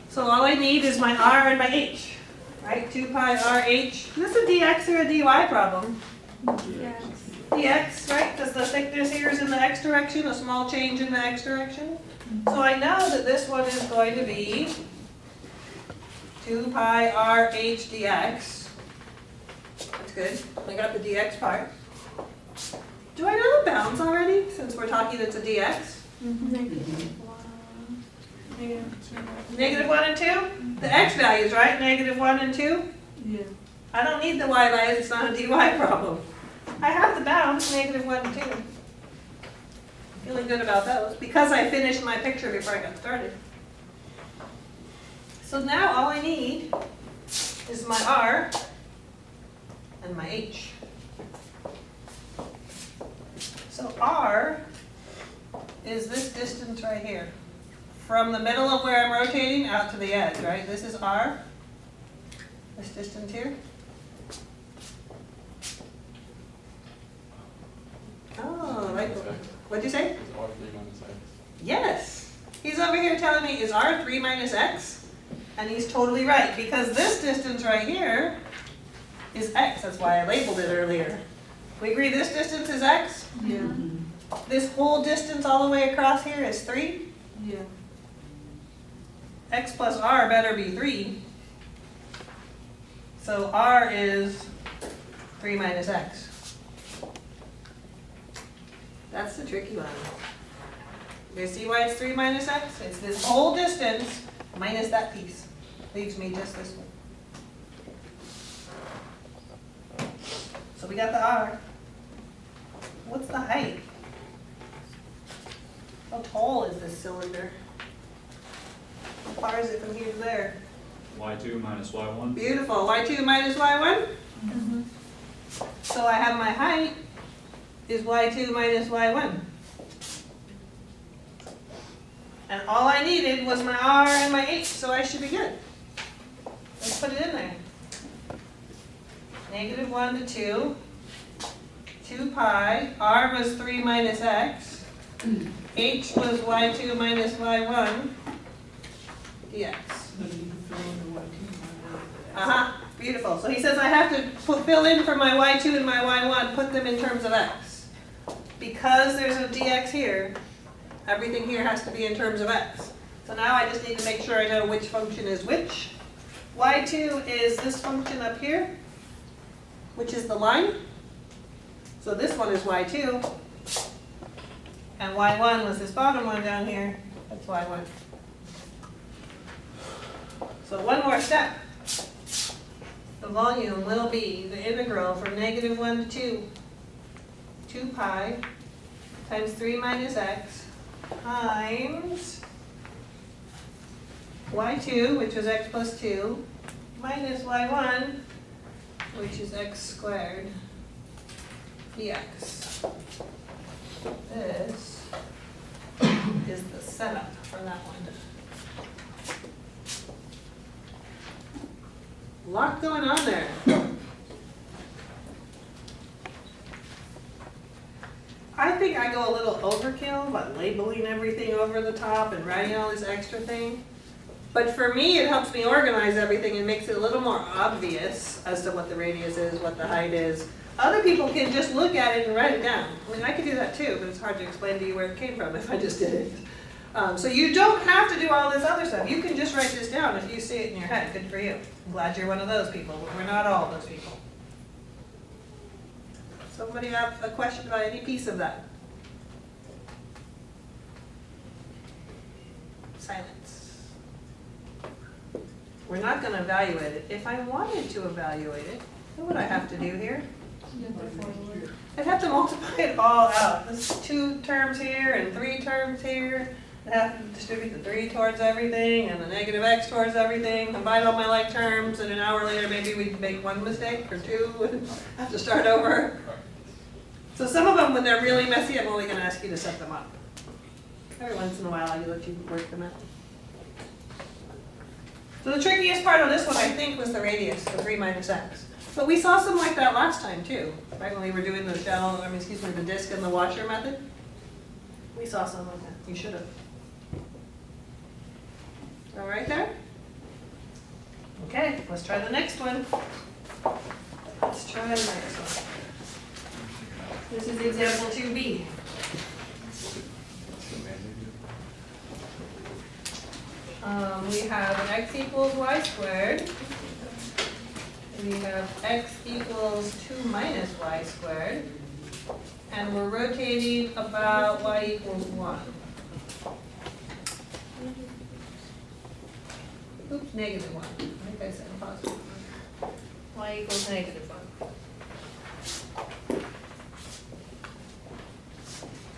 So all I need is my r and my h, right? 2 pi r h. Is this a dx or a dy problem? Yes. Dx, right? Because the thickness here is in the x direction, a small change in the x direction. So I know that this one is going to be 2 pi r h dx. That's good. I got the dx part. Do I know the bounds already, since we're talking it's a dx? Negative 1 and 2? The x values, right? Negative 1 and 2? Yeah. I don't need the y values, it's not a dy problem. I have the bounds, negative 1 and 2. Feeling good about those, because I finished my picture before I got started. So now all I need is my r and my h. So r is this distance right here. From the middle of where I'm rotating out to the edge, right? This is r, this distance here. Oh, right. What'd you say? Yes. He's over here telling me, is r 3 minus x? And he's totally right, because this distance right here is x. That's why I labeled it earlier. We agree this distance is x? Yeah. This whole distance all the way across here is 3? Yeah. X plus r better be 3. So r is 3 minus x. That's the tricky one. You see why it's 3 minus x? It's this whole distance minus that piece. Leaves me just this one. So we got the r. What's the height? How tall is this cylinder? How far is it from here to there? y2 minus y1. Beautiful. y2 minus y1? So I have my height is y2 minus y1. And all I needed was my r and my h, so I should be good. Let's put it in there. Negative 1 to 2. 2 pi. R was 3 minus x. H was y2 minus y1 dx. Beautiful. So he says I have to fill in for my y2 and my y1, put them in terms of x. Because there's a dx here, everything here has to be in terms of x. So now I just need to make sure I know which function is which. y2 is this function up here, which is the line. So this one is y2. And y1 was this bottom one down here. That's y1. So one more step. The volume will be the integral from negative 1 to 2 2 pi times 3 minus x times y2, which was x plus 2, minus y1, which is x squared dx. This is the setup for that one. Lot going on there. I think I go a little overkill, but labeling everything over the top and writing all this extra thing. But for me, it helps me organize everything and makes it a little more obvious as to what the radius is, what the height is. Other people can just look at it and write it down. I mean, I could do that too, but it's hard to explain to you where it came from if I just did it. So you don't have to do all this other stuff. You can just write this down if you see it in your head. Good for you. I'm glad you're one of those people, but we're not all those people. Somebody have a question about any piece of that? Silence. We're not going to evaluate it. If I wanted to evaluate it, what would I have to do here? I'd have to multiply it all out. There's 2 terms here and 3 terms here. I'd have to distribute the 3 towards everything and the negative x towards everything, combine all my like terms, and an hour later maybe we'd make 1 mistake or 2 and have to start over. So some of them, when they're really messy, I'm only going to ask you to set them up. Every once in a while, I'll let you work them out. So the trickiest part of this one, I think, was the radius, the 3 minus x. But we saw some like that last time too, right? When we were doing the the disc and the washer method. We saw some like that. You should have. All right there? Okay, let's try the next one. Let's try the next one. This is example 2b. We have x equals y squared. We have x equals 2 minus y squared. And we're rotating about y equals 1. Oops, negative 1. I think I said positive 1. Y equals negative 1.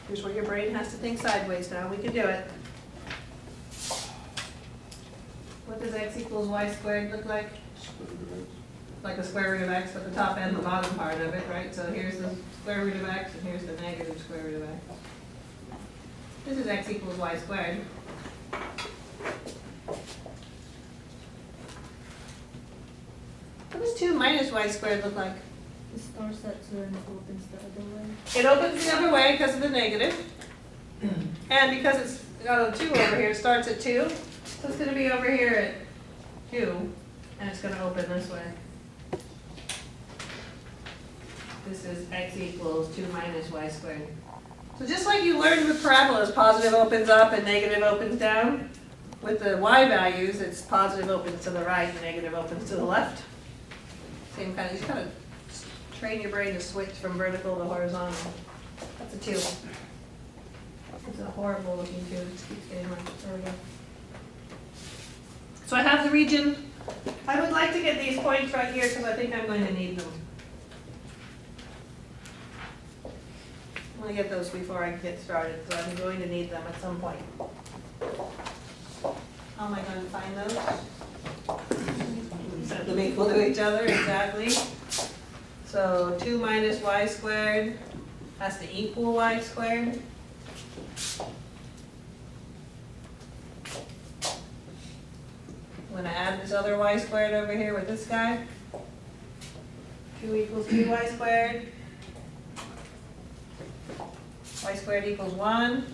Here's where your brain has to think sideways now. We can do it. What does x equals y squared look like? Like a square root of x at the top and the bottom part of it, right? So here's the square root of x and here's the negative square root of x. This is x equals y squared. What does 2 minus y squared look like? It starts at 2 and it opens the other way. It opens the other way because of the negative. And because it's got a 2 over here, it starts at 2. So it's going to be over here at 2, and it's going to open this way. This is x equals 2 minus y squared. So just like you learned with parabolas, positive opens up and negative opens down, with the y values, it's positive opens to the right and negative opens to the left. Same kind of, you just kind of train your brain to switch from vertical to horizontal. That's a 2. It's a horrible looking 2. It just keeps getting worse. There we go. So I have the region. I would like to get these points right here because I think I'm going to need them. I'm going to get those before I get started, so I'm going to need them at some point. How am I going to find those? Set them equal to each other, exactly. So 2 minus y squared has to equal y squared. I'm going to add this other y squared over here with this guy. 2 equals 2y squared. Y squared equals 1.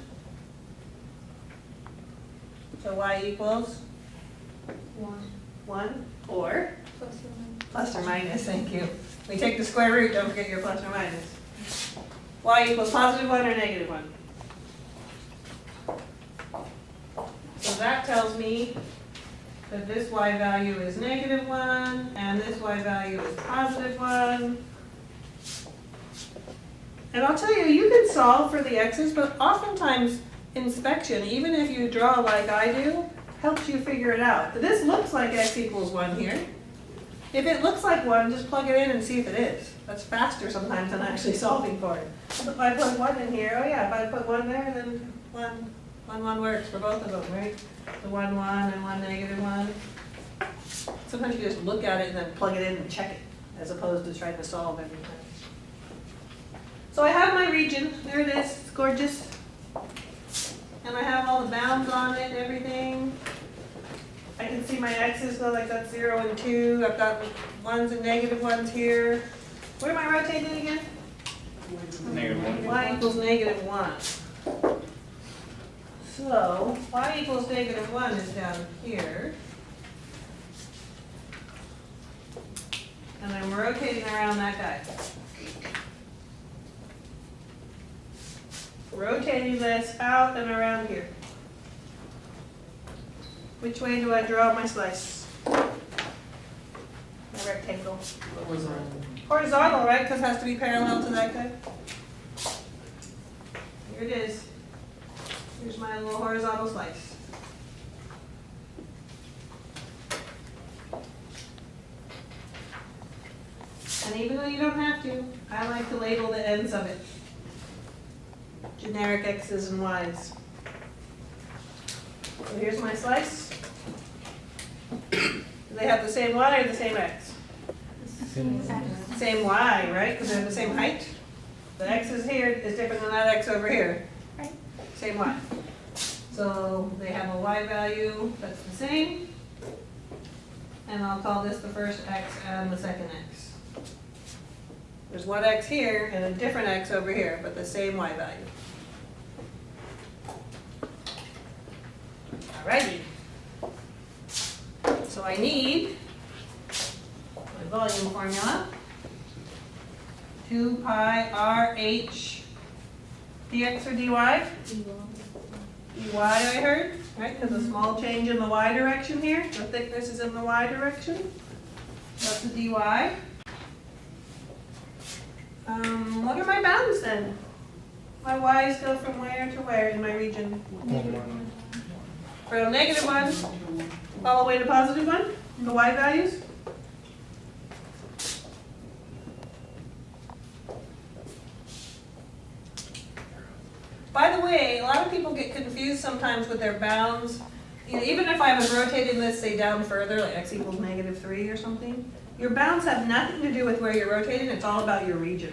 So y equals 1. Or plus or minus, thank you. We take the square root, don't forget your plus or minus. Y equals positive 1 or negative 1. So that tells me that this y value is negative 1, and this y value is positive 1. And I'll tell you, you can solve for the x's, but oftentimes inspection, even if you draw like I do, helps you figure it out. This looks like x equals 1 here. If it looks like 1, just plug it in and see if it is. That's faster sometimes than actually solving for it. If I put 1 in here, oh yeah, if I put 1 there, then 1 works for both of them, right? The 1, 1, and 1, -1. Sometimes you just look at it and then plug it in and check it, as opposed to trying to solve every time. So I have my region, there it is, it's gorgeous. And I have all the bounds on it and everything. I can see my x's go like that's 0 and 2. I've got 1s and -1s here. What am I rotating again? -1. Y equals -1. So y equals -1 is down here. And I'm rotating around that guy. Rotating this out and around here. Which way do I draw my slice? My rectangle. Horizontal, right? Because it has to be parallel to that guy. Here it is. Here's my little horizontal slice. And even though you don't have to, I like to label the ends of it. Generic x's and y's. So here's my slice. Do they have the same y or the same x? Same y, right? Because they have the same height. The x is here is different than that x over here. Right. Same y. So they have a y value that's the same. And I'll call this the first x and the second x. There's one x here and a different x over here, but the same y value. Alrighty. So I need my volume formula. 2 pi RH dx or dy? dy I heard, right? Because a small change in the y direction here. The thickness is in the y direction. That's the dy. What are my bounds then? My y's go from where to where in my region? From -1 all the way to +1, the y values? By the way, a lot of people get confused sometimes with their bounds. You know, even if I was rotating this, say, down further, like x equals -3 or something, your bounds have nothing to do with where you're rotating, it's all about your region.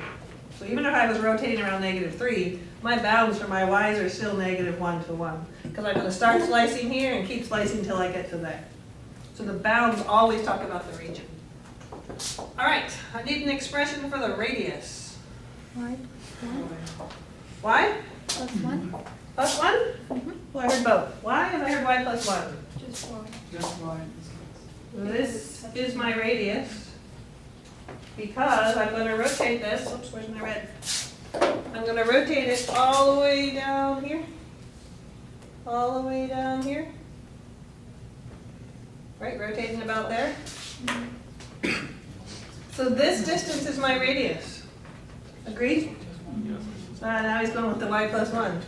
So even if I was rotating around -3, my bounds for my y's are still -1 to 1. Because I'm going to start slicing here and keep slicing till I get to there. So the bounds always talk about the region. All right, I need an expression for the radius. Y Y? +1. +1? Well, I heard both. Y and I heard y +1. Just Y. Just why. This is my radius because I'm going to rotate this. Oops, where's my red? I'm going to rotate it all the way down here. All the way down here. Right, rotating about there. So this distance is my radius. Agreed? Now he's going with the y +1.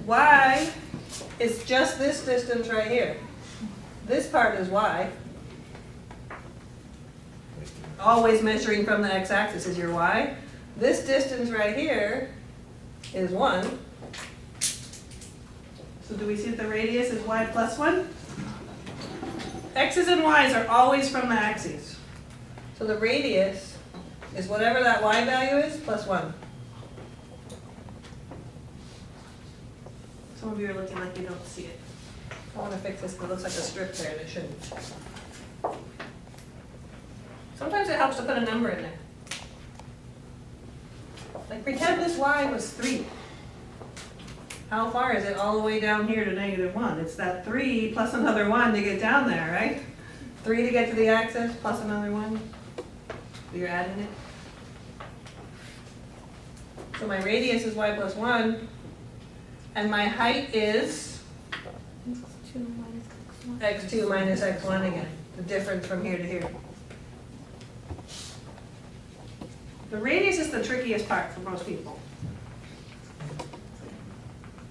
Y is just this distance right here. This part is y. Always measuring from the x-axis is your y. This distance right here is 1. So do we see that the radius is y +1? X's and y's are always from the axes. So the radius is whatever that y value is +1. Some of you are looking like you don't see it. I want to fix this, because it looks like a strip there, and it shouldn't. Sometimes it helps to put a number in there. Like pretend this y was 3. How far is it all the way down here to -1? It's that 3 plus another 1 to get down there, right? 3 to get to the axis plus another 1. You're adding it. So my radius is y +1. And my height is x2 minus x1 again. The difference from here to here. The radius is the trickiest part for most people.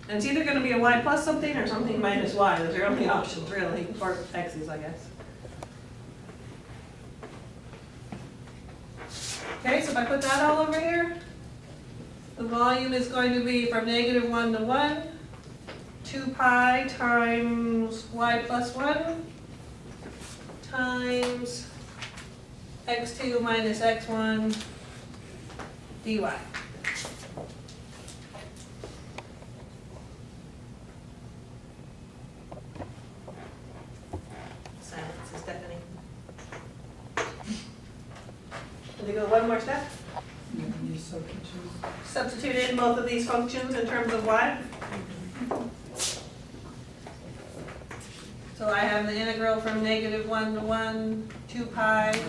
And it's either going to be a y plus something or something minus y. Those are your only options, really, for x's, I guess. Okay, so if I put that all over here, the volume is going to be from -1 to 1, 2 pi times y plus 1 times x2 minus x1 dy. Silence is deafening. Did they go one more step? Substitute in both of these functions in terms of y. So I have the integral from -1 to 1, 2 pi,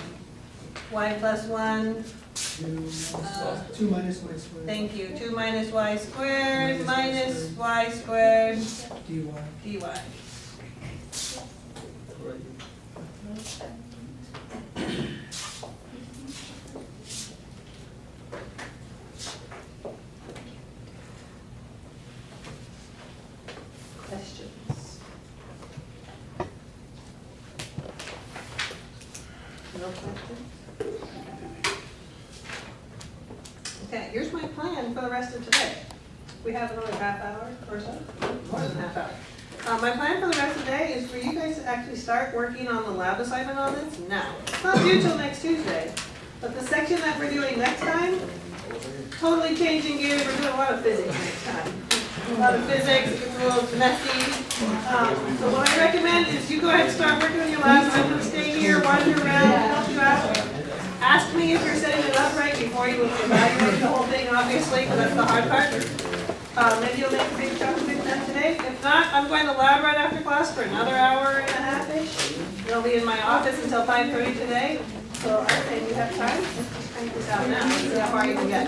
y plus 1. 2 minus y squared. Thank you, 2 minus y squared minus y squared dy. dy. Questions? No questions? Okay, here's my plan for the rest of today. We have another half hour or so, more than a half hour. My plan for the rest of the day is for you guys to actually start working on the lab assignment on this now. It's not due till next Tuesday, but the section that we're doing next time, totally changing gears, we're doing a lot of physics next time. A lot of physics, it gets a little messy. So what I recommend is you go ahead and start working on your labs. I'm gonna stay here, wander around, help you out. Ask me if you're setting it up right before you evaluate the whole thing, obviously, because that's the hard part. Maybe you'll make a big chunk of it done today. If not, I'm going to lab right after class for another hour and a half-ish. They'll be in my office until 5:30 today. So I say you have time, let's just crank this out now and see how far you can get.